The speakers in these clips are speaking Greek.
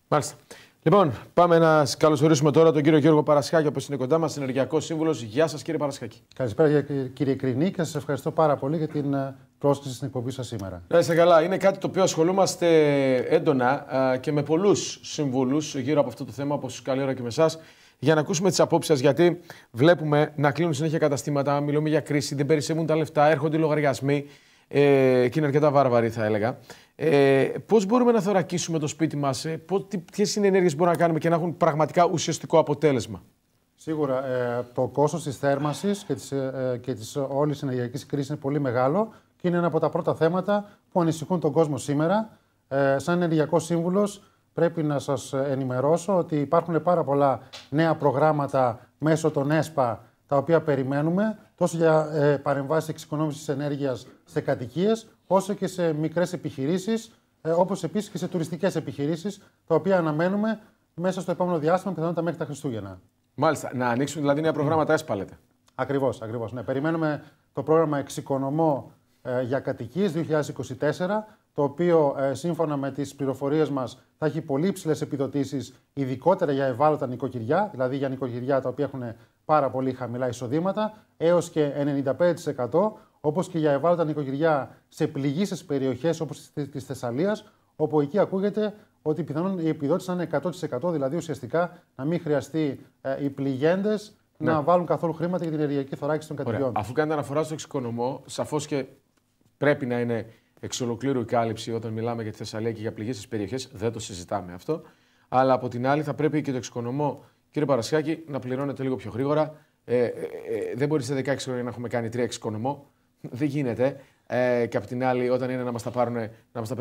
Μάλιστα. Λοιπόν, πάμε να καλωσορίσουμε τώρα τον κύριο Γιώργο Παρασχάκη, όπως είναι κοντά μας, ενεργειακός σύμβουλος. Γεια σας, κύριε Παρασχάκη. Καλησπέρα, κύριε Κρινή, και σας ευχαριστώ πάρα πολύ για την πρόσκληση στην εκπομπή σας σήμερα. Να είστε καλά. Είναι κάτι το οποίο ασχολούμαστε έντονα και με πολλούς συμβούλους γύρω από αυτό το θέμα, όπως καλή ώρα και με εσάς, για να ακούσουμε τις απόψεις σας. Γιατί βλέπουμε να κλείνουν συνέχεια καταστήματα, μιλούμε για κρίση, δεν περισσεύουν τα λεφτά, έρχονται οι λογαριασμοί και είναι αρκετά βάρβαροι, θα έλεγα. Πώς μπορούμε να θωρακίσουμε το σπίτι μας, ποιες είναι οι ενέργειες που μπορούμε να κάνουμε και να έχουν πραγματικά ουσιαστικό αποτέλεσμα? Σίγουρα το κόστος της θέρμανσης και της όλης ενεργειακής κρίσης είναι πολύ μεγάλο και είναι ένα από τα πρώτα θέματα που ανησυχούν τον κόσμο σήμερα. Σαν ενεργειακός σύμβουλος πρέπει να σας ενημερώσω ότι υπάρχουν πάρα πολλά νέα προγράμματα μέσω των ΕΣΠΑ τα οποία περιμένουμε τόσο για παρεμβάσεις εξοικονόμησης ενέργειας σε κατοικίες όσο και σε μικρές επιχειρήσεις, όπως επίσης και σε τουριστικές επιχειρήσεις, τα οποία αναμένουμε μέσα στο επόμενο διάστημα, πιθανότατα μέχρι τα Χριστούγεννα. Μάλιστα. Να ανοίξουν δηλαδή νέα προγράμματα ΕΣΠΑ, λέτε. Ακριβώς. Ναι. Περιμένουμε το πρόγραμμα Εξοικονομώ για κατοικίες 2024, το οποίο σύμφωνα με τις πληροφορίες μας θα έχει πολύ υψηλές επιδοτήσεις, ειδικότερα για ευάλωτα νοικοκυριά, δηλαδή για νοικοκυριά τα οποία έχουν πάρα πολύ χαμηλά εισοδήματα, έως και 95%, όπως και για ευάλωτα νοικοκυριά σε πληγήσεις περιοχές όπως της Θεσσαλίας, όπου εκεί ακούγεται ότι πιθανόν η επιδότηση να είναι 100%, δηλαδή ουσιαστικά να μην χρειαστεί οι πληγέντες να βάλουν καθόλου χρήματα για την ενεργειακή θωράκιση των κατοικιών. Αφού κάνετε αναφορά στο εξοικονομώ, σαφώς και πρέπει να είναι εξ ολοκλήρου η κάλυψη όταν μιλάμε για τη Θεσσαλία και για πληγήσεις περιοχές, δεν το συζητάμε αυτό. Αλλά από την άλλη θα πρέπει και το εξοικονομώ, κύριε Παρασχάκη, να πληρώνεται λίγο πιο γρήγορα. Δεν μπορεί σε 16 χρόνια να έχουμε κάνει 3 εξοικονομώ. Δεν γίνεται. Και από την άλλη, όταν είναι να μας τα παίρνουμε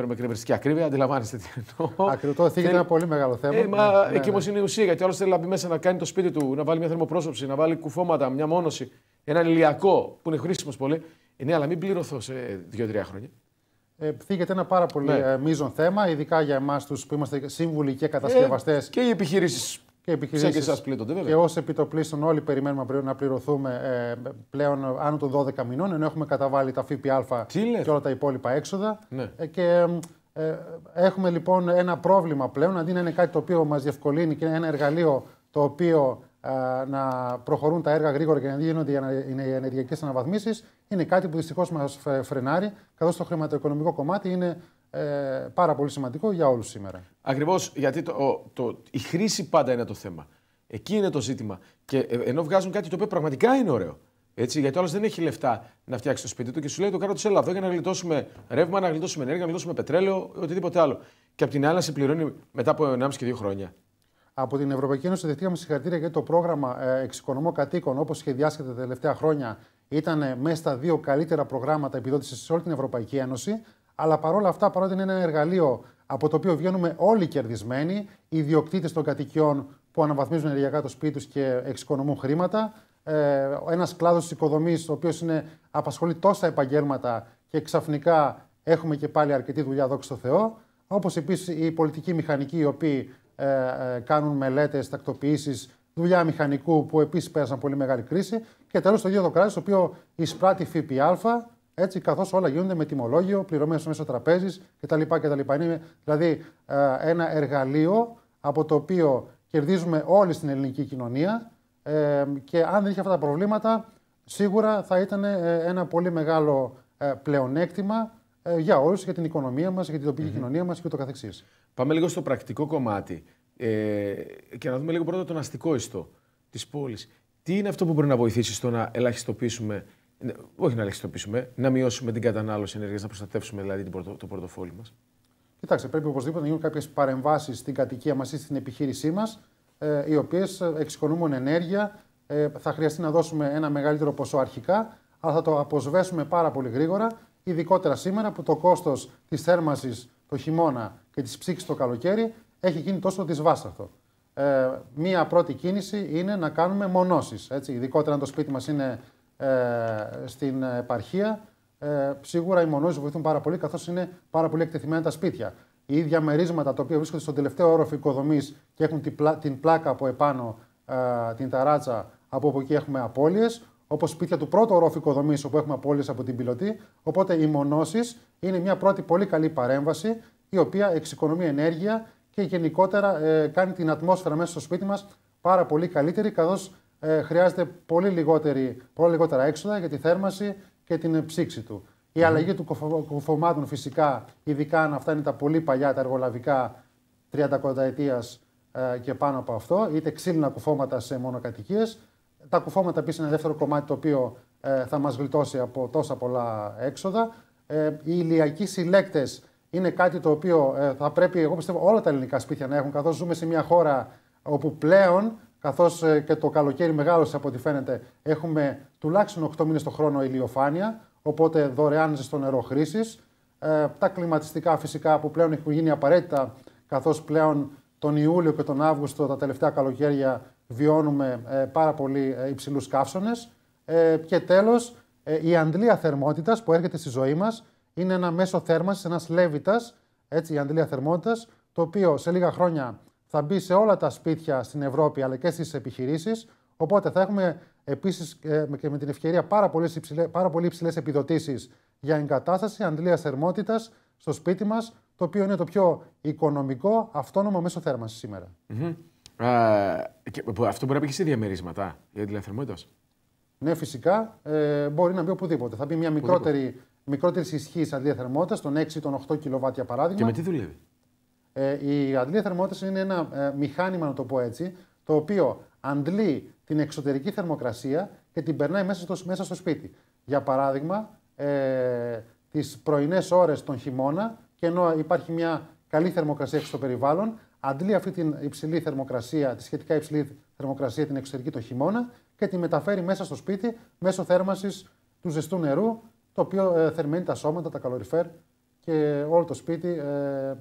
με κρεβριστική ακρίβεια, αντιλαμβάνεστε τι εννοώ. Ακριβώς, θίγεται ένα πολύ μεγάλο θέμα. Εκεί όμως είναι η ουσία, γιατί όλος θέλει να μπει μέσα να κάνει το σπίτι του, να βάλει μια θερμοπρόσωψη, να βάλει κουφώματα, μια μόνωση, έναν ηλιακό που είναι χρήσιμο πολύ. Ναι, αλλά μην πληρωθώ σε 2-3 χρόνια. Θίγεται ένα πάρα πολύ μείζον θέμα, ειδικά για εμάς τους που είμαστε σύμβουλοι και κατασκευαστές. Και οι επιχειρήσεις. Και ως επιτοπλίστων όλοι περιμένουμε να πληρωθούμε πλέον άνω των 12 μηνών, ενώ έχουμε καταβάλει τα ΦΠΑ και όλα τα υπόλοιπα έξοδα. Ναι. Και έχουμε λοιπόν ένα πρόβλημα πλέον, αντί να είναι κάτι το οποίο μας διευκολύνει και ένα εργαλείο το οποίο να προχωρούν τα έργα γρήγορα και να γίνονται οι ενεργειακές αναβαθμίσεις, είναι κάτι που δυστυχώς μας φρενάρει, καθώς το χρηματοοικονομικό κομμάτι είναι πάρα πολύ σημαντικό για όλους σήμερα. Ακριβώς, γιατί η χρήση πάντα είναι το θέμα. Εκεί είναι το ζήτημα. Και ενώ βγάζουν κάτι το οποίο πραγματικά είναι ωραίο. Έτσι, γιατί όλος δεν έχει λεφτά να φτιάξει το σπίτι του και σου λέει το κράτος έλα εδώ για να γλιτώσουμε ρεύμα, να γλιτώσουμε ενέργεια, να γλιτώσουμε πετρέλαιο, οτιδήποτε άλλο. Και απ' την άλλη να σε πληρώνει μετά από 1,5 και 2 χρόνια. Από την Ευρωπαϊκή Ένωση δεχτήκαμε συγχαρητήρια γιατί το πρόγραμμα Εξοικονομώ κατοίκων, όπως σχεδιάστηκε τα τελευταία χρόνια, ήταν μέσα στα 2 καλύτερα προγράμματα επιδότησης σε όλη την Ευρωπαϊκή Ένωση. Αλλά παρόλα αυτά, παρότι είναι ένα εργαλείο από το οποίο βγαίνουμε όλοι κερδισμένοι, οι ιδιοκτήτες των κατοικιών που αναβαθμίζουν ενεργειακά το σπίτι τους και εξοικονομούν χρήματα, ένας κλάδος της οικοδομής, ο οποίος απασχολεί τόσα επαγγέλματα και ξαφνικά έχουμε και πάλι αρκετή δουλειά, δόξα τω Θεώ, όπως επίσης οι πολιτικοί μηχανικοί, οι οποίοι κάνουν μελέτες, τακτοποιήσεις, δουλειά μηχανικού που επίσης πέρασαν πολύ μεγάλη κρίση, και τέλος το ίδιο το κράτος, το οποίο εισπράττει ΦΠΑ. Έτσι, καθώς όλα γίνονται με τιμολόγιο, πληρωμένες μέσω τραπέζης κτλ. Είναι δηλαδή ένα εργαλείο από το οποίο κερδίζουμε όλοι στην ελληνική κοινωνία και αν δεν είχε αυτά τα προβλήματα, σίγουρα θα ήταν ένα πολύ μεγάλο πλεονέκτημα για όλους, για την οικονομία μας, για την τοπική κοινωνία μας και ούτω καθεξής. Πάμε λίγο στο πρακτικό κομμάτι και να δούμε λίγο πρώτα τον αστικό ιστό της πόλης. Τι είναι αυτό που μπορεί να βοηθήσει στο να ελαχιστοποιήσουμε, όχι να ελαχιστοποιήσουμε, να μειώσουμε την κατανάλωση ενέργειας, να προστατεύσουμε δηλαδή το πορτοφόλι μας? Κοιτάξτε, πρέπει οπωσδήποτε να γίνουν κάποιες παρεμβάσεις στην κατοικία μας ή στην επιχείρησή μας, οι οποίες εξοικονομούν ενέργεια. Θα χρειαστεί να δώσουμε ένα μεγαλύτερο ποσό αρχικά, αλλά θα το αποσβέσουμε πάρα πολύ γρήγορα, ειδικότερα σήμερα που το κόστος της θέρμανσης το χειμώνα και της ψήξης το καλοκαίρι έχει γίνει τόσο δυσβάσταχτο. Μία πρώτη κίνηση είναι να κάνουμε μονώσεις. Ειδικότερα αν το σπίτι μας είναι στην επαρχία, σίγουρα οι μονώσεις βοηθούν πάρα πολύ, καθώς είναι πάρα πολύ εκτεθειμένα τα σπίτια. Οι ίδια μερίσματα τα οποία βρίσκονται στον τελευταίο όροφο οικοδομής και έχουν την πλάκα από επάνω, την ταράτσα, από όπου εκεί έχουμε απώλειες, όπως σπίτια του πρώτου ορόφου οικοδομής, όπου έχουμε απώλειες από την πιλωτή. Οπότε οι μονώσεις είναι μια πρώτη πολύ καλή παρέμβαση, η οποία εξοικονομεί ενέργεια και γενικότερα κάνει την ατμόσφαιρα μέσα στο σπίτι μας πάρα πολύ καλύτερη, καθώς χρειάζεται πολύ λιγότερα έξοδα για τη θέρμανση και την ψήξη του. Η αλλαγή του κουφωμάτων φυσικά, ειδικά αν αυτά είναι τα πολύ παλιά, τα εργολαβικά 30 ετίας και πάνω από αυτό, είτε ξύλινα κουφώματα σε μονοκατοικίες. Τα κουφώματα επίσης είναι ένα δεύτερο κομμάτι το οποίο θα μας γλιτώσει από τόσα πολλά έξοδα. Οι ηλιακοί συλλέκτες είναι κάτι το οποίο θα πρέπει, εγώ πιστεύω, όλα τα ελληνικά σπίτια να έχουν, καθώς ζούμε σε μια χώρα όπου πλέον, καθώς και το καλοκαίρι μεγάλωσε από ό,τι φαίνεται, έχουμε τουλάχιστον 8 μήνες το χρόνο ηλιοφάνεια, οπότε δωρεάν ζεστό νερό χρήσης. Τα κλιματιστικά φυσικά που πλέον έχουν γίνει απαραίτητα, καθώς πλέον τον Ιούλιο και τον Αύγουστο τα τελευταία καλοκαίρια βιώνουμε πάρα πολύ υψηλούς καύσωνες. Και τέλος, η αντλία θερμότητας που έρχεται στη ζωή μας είναι ένα μέσο θέρμανσης, ένας λέβητας, έτσι, η αντλία θερμότητας, το οποίο σε λίγα χρόνια θα μπει σε όλα τα σπίτια στην Ευρώπη αλλά και στις επιχειρήσεις. Οπότε θα έχουμε επίσης και με την ευκαιρία πάρα πολύ υψηλές επιδοτήσεις για εγκατάσταση αντλίας θερμότητας στο σπίτι μας, το οποίο είναι το πιο οικονομικό αυτόνομο μέσο θέρμανσης σήμερα. Και αυτό μπορεί να πει και σε διαμερίσματα η αντλία θερμότητας. Ναι, φυσικά μπορεί να μπει οπουδήποτε. Θα μπει μια μικρότερη ισχύ αντλία θερμότητας, των 6 ή των 8 kW για παράδειγμα. Και με τι δουλεύει? Η αντλία θερμότητας είναι ένα μηχάνημα, να το πω έτσι, το οποίο αντλεί την εξωτερική θερμοκρασία και την περνάει μέσα στο σπίτι. Για παράδειγμα, τις πρωινές ώρες τον χειμώνα, και ενώ υπάρχει μια καλή θερμοκρασία έξω στο περιβάλλον, αντλεί αυτή την υψηλή θερμοκρασία, τη σχετικά υψηλή θερμοκρασία, την εξωτερική τον χειμώνα, και τη μεταφέρει μέσα στο σπίτι μέσω θέρμανσης του ζεστού νερού, το οποίο θερμαίνει τα σώματα, τα καλοριφέρ, και όλο το σπίτι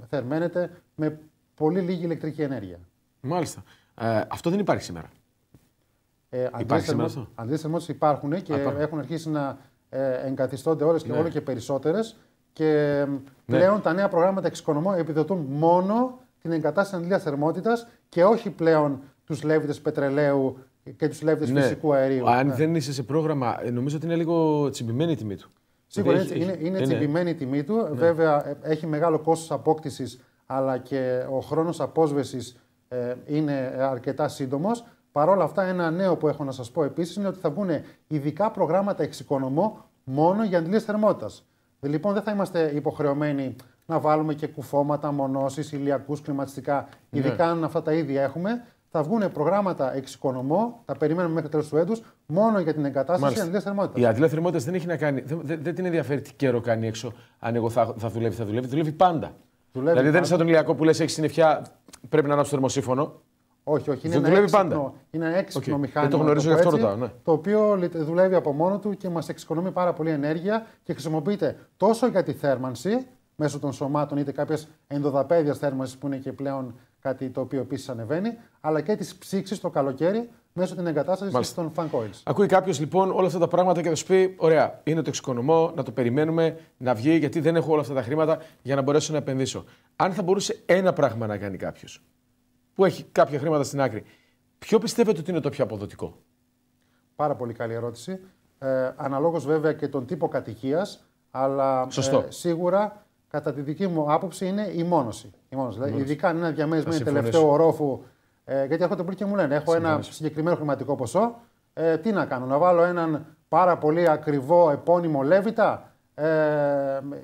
θερμαίνεται με πολύ λίγη ηλεκτρική ενέργεια. Μάλιστα. Αυτό δεν υπάρχει σήμερα. Υπάρχει σήμερα αυτό? Αντλίες θερμότητας υπάρχουν και έχουν αρχίσει να εγκαθιστώνται όλο και περισσότερες. Και πλέον τα νέα προγράμματα εξοικονομώ επιδοτούν μόνο την εγκατάσταση αντλίας θερμότητας και όχι πλέον τους λέβητες πετρελαίου και τους λέβητες φυσικού αερίου. Αν δεν είσαι σε πρόγραμμα, νομίζω ότι είναι λίγο τσιμπημένη η τιμή του. Σίγουρα είναι τσιμπημένη η τιμή του. Βέβαια, έχει μεγάλο κόστος απόκτησης, αλλά και ο χρόνος απόσβεσης είναι αρκετά σύντομος. Παρ' όλα αυτά, ένα νέο που έχω να σας πω επίσης είναι ότι θα βγουν ειδικά προγράμματα εξοικονομώ μόνο για αντλίες θερμότητας. Λοιπόν, δεν θα είμαστε υποχρεωμένοι να βάλουμε και κουφώματα, μονώσεις, ηλιακούς, κλιματιστικά, ειδικά αν αυτά τα ίδια έχουμε. Θα βγουν προγράμματα εξοικονομώ, τα περιμένουμε μέχρι τέλος του έτους, μόνο για την εγκατάσταση αντλίας θερμότητας. Η αντλία θερμότητας δεν έχει να κάνει, δεν την ενδιαφέρει τι καιρό κάνει έξω, αν εγώ θα δουλεύει, δουλεύει πάντα. Δηλαδή δεν είναι σαν τον ηλιακό που λες έχει συννεφιά, πρέπει να ανάψει το θερμοσύφωνο. Όχι, είναι ένα έξυπνο μηχάνημα. Το γνωρίζω, γι' αυτό ρωτάω. Ναι. Το οποίο δουλεύει από μόνο του και μας εξοικονομεί πάρα πολύ ενέργεια και χρησιμοποιείται τόσο για τη θέρμανση μέσω των σωμάτων, είτε κάποιες ενδοδαπέδιας θέρμανσης που είναι και πλέον κάτι το οποίο επίσης ανεβαίνει, αλλά και της ψήξης το καλοκαίρι μέσω την εγκατάσταση των fan coils. Ακούει κάποιος λοιπόν όλα αυτά τα πράγματα και θα σου πει: ωραία, είναι το εξοικονομώ, να το περιμένουμε να βγει, γιατί δεν έχω όλα αυτά τα χρήματα για να μπορέσω να επενδύσω. Αν θα μπορούσε ένα πράγμα να κάνει κάποιος που έχει κάποια χρήματα στην άκρη, ποιο πιστεύετε ότι είναι το πιο αποδοτικό? Πάρα πολύ καλή ερώτηση. Αναλόγως βέβαια και τον τύπο κατοικίας, αλλά σίγουρα κατά τη δική μου άποψη είναι η μόνωση. Δηλαδή, ειδικά αν είναι ένα διαμέρισμα τελευταίο ορόφου, γιατί έρχονται πολλοί και μου λένε: έχω ένα συγκεκριμένο χρηματικό ποσό, τι να κάνω, να βάλω έναν πάρα πολύ ακριβό επώνυμο λέβητα,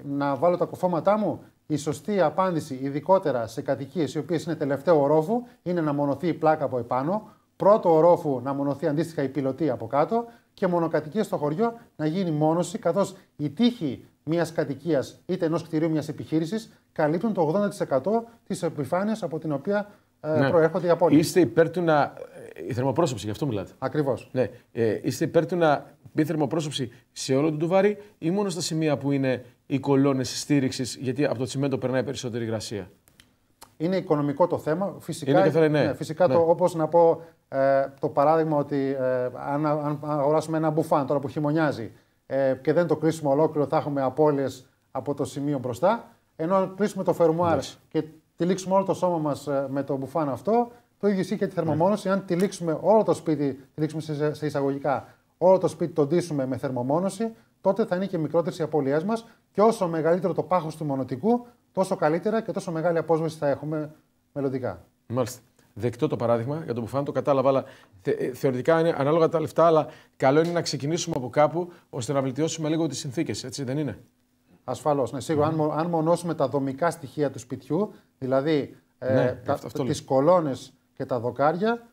να βάλω τα κουφώματά μου? Η σωστή απάντηση, ειδικότερα σε κατοικίες οι οποίες είναι τελευταίο ορόφου, είναι να μονωθεί η πλάκα από επάνω, πρώτο ορόφου να μονωθεί αντίστοιχα η πιλωτή από κάτω και μονοκατοικίες στο χωριό να γίνει μόνωση, καθώς η τύχη μιας κατοικίας είτε ενός κτηρίου μιας επιχείρησης καλύπτουν το 80% της επιφάνειας από την οποία προέρχονται οι απώλειες. Είστε υπέρ του να. Η θερμοπρόσωψη, γι' αυτό μιλάτε. Ακριβώς. Ναι. Είστε υπέρ του να μπει θερμοπρόσωψη σε όλο το βάρη ή μόνο στα σημεία που είναι οι κολόνες στήριξης, γιατί από το τσιμέντο περνάει περισσότερη υγρασία? Είναι οικονομικό το θέμα. Φυσικά, όπως να πω το παράδειγμα ότι αν αγοράσουμε ένα μπουφάν τώρα που χειμωνιάζει και δεν το κλείσουμε ολόκληρο, θα έχουμε απώλειες από το σημείο μπροστά. Ενώ αν κλείσουμε το φερμουάρ και τυλίξουμε όλο το σώμα μας με το μπουφάν αυτό, το ίδιο ισχύει και τη θερμομόνωση. Αν τυλίξουμε όλο το σπίτι, τυλίξουμε σε εισαγωγικά, όλο το σπίτι το ντύσουμε με θερμομόνωση, τότε θα είναι και μικρότερες οι απώλειές μας και όσο μεγαλύτερο το πάχος του μονοτικού, τόσο καλύτερα και τόσο μεγάλη απόσβεση θα έχουμε μελλοντικά. Μάλιστα. Δεκτό το παράδειγμα για τον Μπουφάν, το κατάλαβα, αλλά θεωρητικά είναι ανάλογα τα λεφτά, αλλά καλό είναι να ξεκινήσουμε από κάπου ώστε να βελτιώσουμε λίγο τις συνθήκες, έτσι δεν είναι? Ασφαλώς, ναι, σίγουρα. Αν μονώσουμε τα δομικά στοιχεία του σπιτιού, δηλαδή τις κολόνες και τα δοκάρια,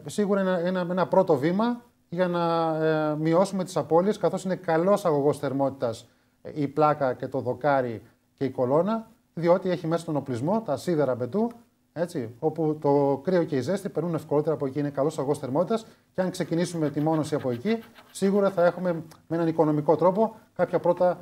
σίγουρα είναι ένα πρώτο βήμα για να μειώσουμε τις απώλειες, καθώς είναι καλός αγωγός θερμότητας η πλάκα και το δοκάρι και η κολόνα, διότι έχει μέσα τον οπλισμό, τα σίδερα μπετού, έτσι, όπου το κρύο και η ζέστη περνούν ευκολότερα από εκεί. Είναι καλός αγωγός θερμότητας και αν ξεκινήσουμε τη μόνωση από εκεί, σίγουρα θα έχουμε με έναν οικονομικό τρόπο κάποια πρώτα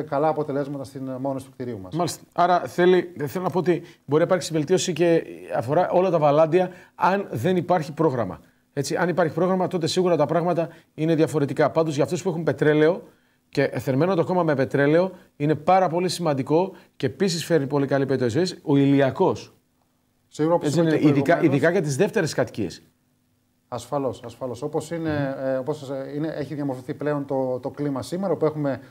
καλά αποτελέσματα στην μόνωση του κτηρίου μας. Μάλιστα. Άρα θέλω να πω ότι μπορεί να υπάρξει βελτίωση και αφορά όλα τα βαλάντια αν δεν υπάρχει πρόγραμμα. Έτσι, αν υπάρχει πρόγραμμα, τότε σίγουρα τα πράγματα είναι διαφορετικά. Πάντως για αυτούς που έχουν πετρέλαιο και θερμμένο το κόμμα με πετρέλαιο, είναι πάρα πολύ σημαντικό και επίσης φέρνει πολύ καλή ποιότητα ζωής ο ηλιακός. Σίγουρα, όπως είναι ειδικά για τις δεύτερες κατοικίες. Ασφαλώς. Όπως έχει διαμορφωθεί πλέον το κλίμα σήμερα, που έχουμε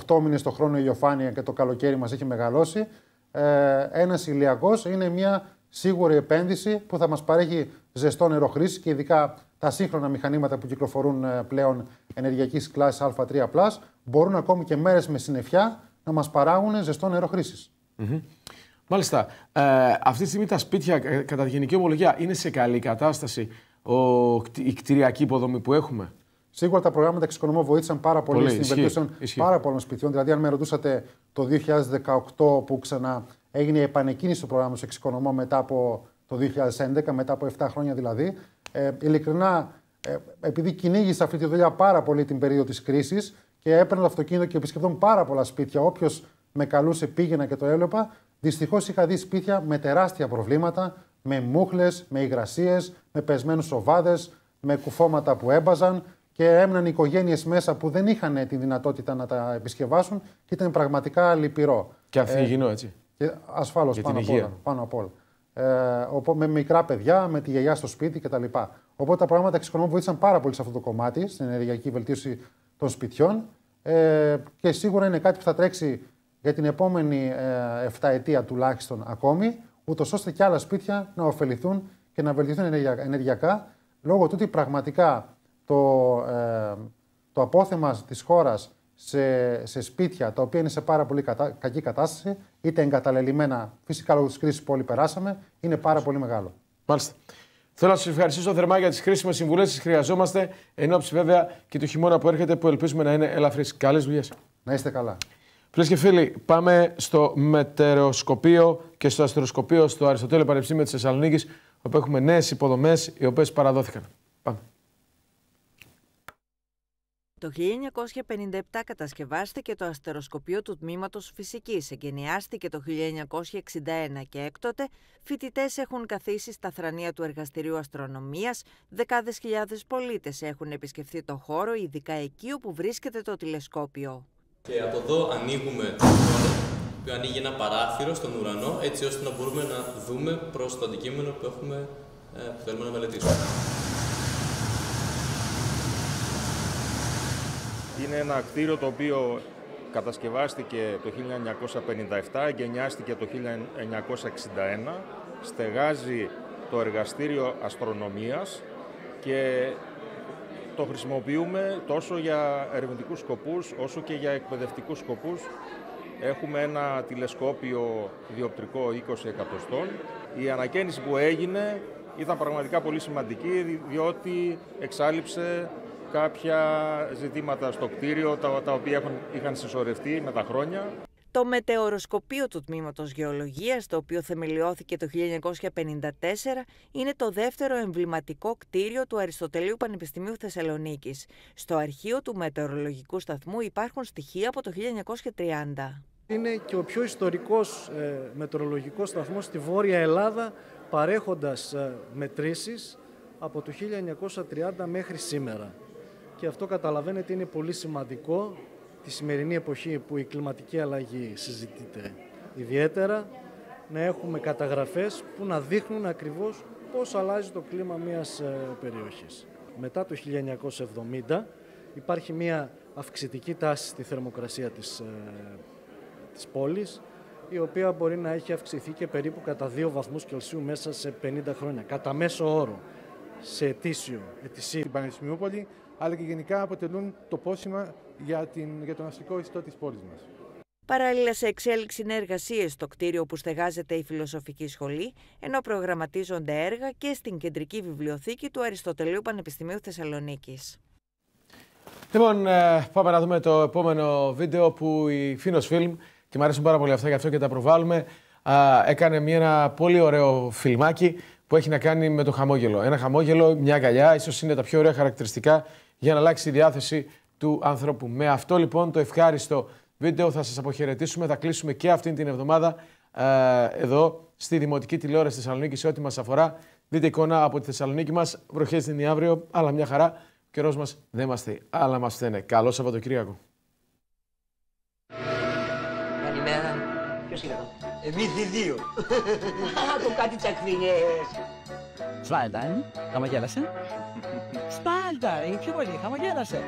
8 μήνες το χρόνο ηλιοφάνεια και το καλοκαίρι μας έχει μεγαλώσει, ένας ηλιακός είναι μια σίγουρη επένδυση που θα μας παρέχει ζεστό νερό χρήσης και ειδικά τα σύγχρονα μηχανήματα που κυκλοφορούν πλέον ενεργειακής κλάσης Α3+, μπορούν ακόμη και μέρες με συννεφιά να μας παράγουν ζεστό νερό χρήσης. Μάλιστα. Αυτή τη στιγμή τα σπίτια, κατά τη γενική ομολογία, είναι σε καλή κατάσταση η κτηριακή υποδομή που έχουμε? Σίγουρα τα προγράμματα εξοικονομώ βοήθησαν πάρα πολύ στην βελτίωση πάρα πολλών σπιτιών. Δηλαδή, αν με ρωτούσατε το 2018 που ξανά έγινε η επανεκκίνηση του προγράμματος εξοικονομώ μετά από το 2011, μετά από 7 χρόνια δηλαδή, ειλικρινά, επειδή κυνήγησα αυτή τη δουλειά πάρα πολύ την περίοδο της κρίσης και έπαιρνα το αυτοκίνητο και επισκεφτόμουν πάρα πολλά σπίτια, όποιος με καλούσε πήγαινα και το έβλεπα, δυστυχώς είχα δει σπίτια με τεράστια προβλήματα, με μούχλες, με υγρασίες, με πεσμένους οβάδες, με κουφώματα που έμπαζαν και έμειναν οικογένειες μέσα που δεν είχαν τη δυνατότητα να τα επισκευάσουν και ήταν πραγματικά λυπηρό. Και ανθυγιεινό, έτσι. Ασφάλως, πάνω απ' όλα. Με μικρά παιδιά, με τη γιαγιά στο σπίτι κτλ. Οπότε τα προγράμματα εξοικονομώ βοήθησαν πάρα πολύ σε αυτό το κομμάτι, στην ενεργειακή βελτίωση των σπιτιών και σίγουρα είναι κάτι που θα τρέξει για την επόμενη 7 ετία τουλάχιστον ακόμη, ούτως ώστε και άλλα σπίτια να ωφεληθούν και να βελτιωθούν ενεργειακά, λόγω του ότι πραγματικά το απόθεμα της χώρας σε σπίτια τα οποία είναι σε πάρα πολύ κακή κατάσταση, είτε εγκαταλελειμμένα, φυσικά λόγω της κρίσης που όλοι περάσαμε, είναι πάρα πολύ μεγάλο. Μάλιστα. Θέλω να σας ευχαριστήσω θερμά για τις χρήσιμες συμβουλές. Τις χρειαζόμαστε εν ώψη βέβαια και του χειμώνα που έρχεται, που ελπίζουμε να είναι ελαφρύς. Καλές δουλειές. Να είστε καλά. Φίλες και φίλοι, πάμε στο μετεωροσκοπείο και στο αστεροσκοπείο στο Αριστοτέλειο Πανεπιστήμιο της Θεσσαλονίκης, όπου έχουμε νέες υποδομές οι οποίες παραδόθηκαν. Πάμε. Το 1957 κατασκευάστηκε το αστεροσκοπείο του Τμήματος Φυσικής, εγκαινιάστηκε το 1961 και έκτοτε φοιτητές έχουν καθίσει στα θρανία του Εργαστηρίου Αστρονομίας, δεκάδες χιλιάδες πολίτες έχουν επισκεφθεί το χώρο, ειδικά εκεί όπου βρίσκεται το τηλεσκόπιο. Και από εδώ ανοίγουμε το χώρο, που ανοίγει ένα παράθυρο στον ουρανό, έτσι ώστε να μπορούμε να δούμε προς το αντικείμενο που θέλουμε να μελετήσουμε. Είναι ένα κτίριο το οποίο κατασκευάστηκε το 1957, εγκαινιάστηκε το 1961, στεγάζει το Εργαστήριο Αστρονομίας και το χρησιμοποιούμε τόσο για ερευνητικούς σκοπούς όσο και για εκπαιδευτικούς σκοπούς. Έχουμε ένα τηλεσκόπιο διοπτρικό 20 εκατοστών. Η ανακαίνιση που έγινε ήταν πραγματικά πολύ σημαντική, διότι εξάλειψε κάποια ζητήματα στο κτίριο τα οποία είχαν συσσωρευτεί με τα χρόνια. Το μετεωροσκοπείο του Τμήματος Γεωλογίας, το οποίο θεμελιώθηκε το 1954, είναι το δεύτερο εμβληματικό κτίριο του Αριστοτελείου Πανεπιστημίου Θεσσαλονίκης. Στο αρχείο του μετεωρολογικού σταθμού υπάρχουν στοιχεία από το 1930. Είναι και ο πιο ιστορικός μετεωρολογικός σταθμός στη Βόρεια Ελλάδα, παρέχοντας μετρήσεις από το 1930 μέχρι σήμερα. Και αυτό καταλαβαίνετε είναι πολύ σημαντικό τη σημερινή εποχή που η κλιματική αλλαγή συζητείται ιδιαίτερα, να έχουμε καταγραφές που να δείχνουν ακριβώς πώς αλλάζει το κλίμα μιας περιοχής. Μετά το 1970 υπάρχει μια αυξητική τάση στη θερμοκρασία της πόλης. η οποία μπορεί να έχει αυξηθεί και περίπου κατά 2 βαθμούς Κελσίου μέσα σε 50 χρόνια, κατά μέσο όρο, σε ετήσιο. Στην Πανεπιστημιούπολη, αλλά και γενικά αποτελούν το πόσημα για τον αστικό ιστό της πόλης μας. Παράλληλα, σε εξέλιξη είναι εργασίες στο κτίριο που στεγάζεται η Φιλοσοφική Σχολή, ενώ προγραμματίζονται έργα και στην κεντρική βιβλιοθήκη του Αριστοτελείου Πανεπιστημίου Θεσσαλονίκης. Λοιπόν, πάμε να δούμε το επόμενο βίντεο που η Φίνος Φιλμ, και μου αρέσουν πάρα πολύ αυτά, γι' αυτό και τα προβάλλουμε, έκανε ένα πολύ ωραίο φιλμάκι που έχει να κάνει με το χαμόγελο. Ένα χαμόγελο, μια αγκαλιά, ίσως είναι τα πιο ωραία χαρακτηριστικά για να αλλάξει η διάθεση του ανθρώπου. Με αυτό λοιπόν το ευχάριστο βίντεο θα σας αποχαιρετήσουμε, θα κλείσουμε και αυτή την εβδομάδα εδώ στη Δημοτική Τηλεόραση Θεσσαλονίκη σε ό,τι μας αφορά. Δείτε εικόνα από τη Θεσσαλονίκη μας, βροχές την αύριο, αλλά μια χαρά. Ο καιρός μας δεν μας θέλει, αλλά μας φταίνε. Καλό Σαββατοκύριακο. Καλημέρα. Ποιος είναι εδώ? Εμείς οι δύο. Το κάτι τσακβίνιες. Σφάλτα, χαμογέλασε. Σπάλτα, είναι πιο πολύ, χαμογέλασε.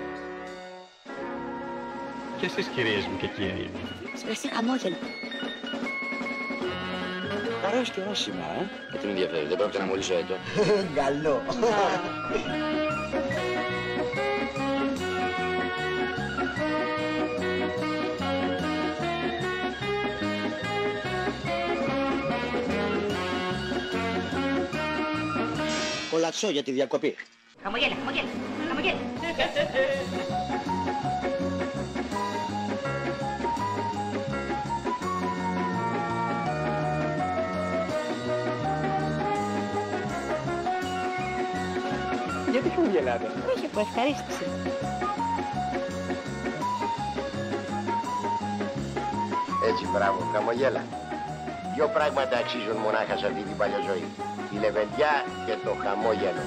Και εσείς κυρίες μου και κύριοι. Εσύ χαμόγελο. Ωραίος καιρός σήμερα, Και τι με ενδιαφέρει, δεν πρόκειται να μολύσω έντο. Καλό. Κολατσό για τη διακοπή. Χαμογέλα, χαμογέλα, χαμογέλα. Γιατί χαμογελάτε? Όχι, που ευχαρίστησε. Έτσι, μπράβο, χαμογέλα. Δύο πράγματα αξίζουν μονάχα σε αυτή την παλιοζωή. Η λεβεντιά και το χαμόγελο.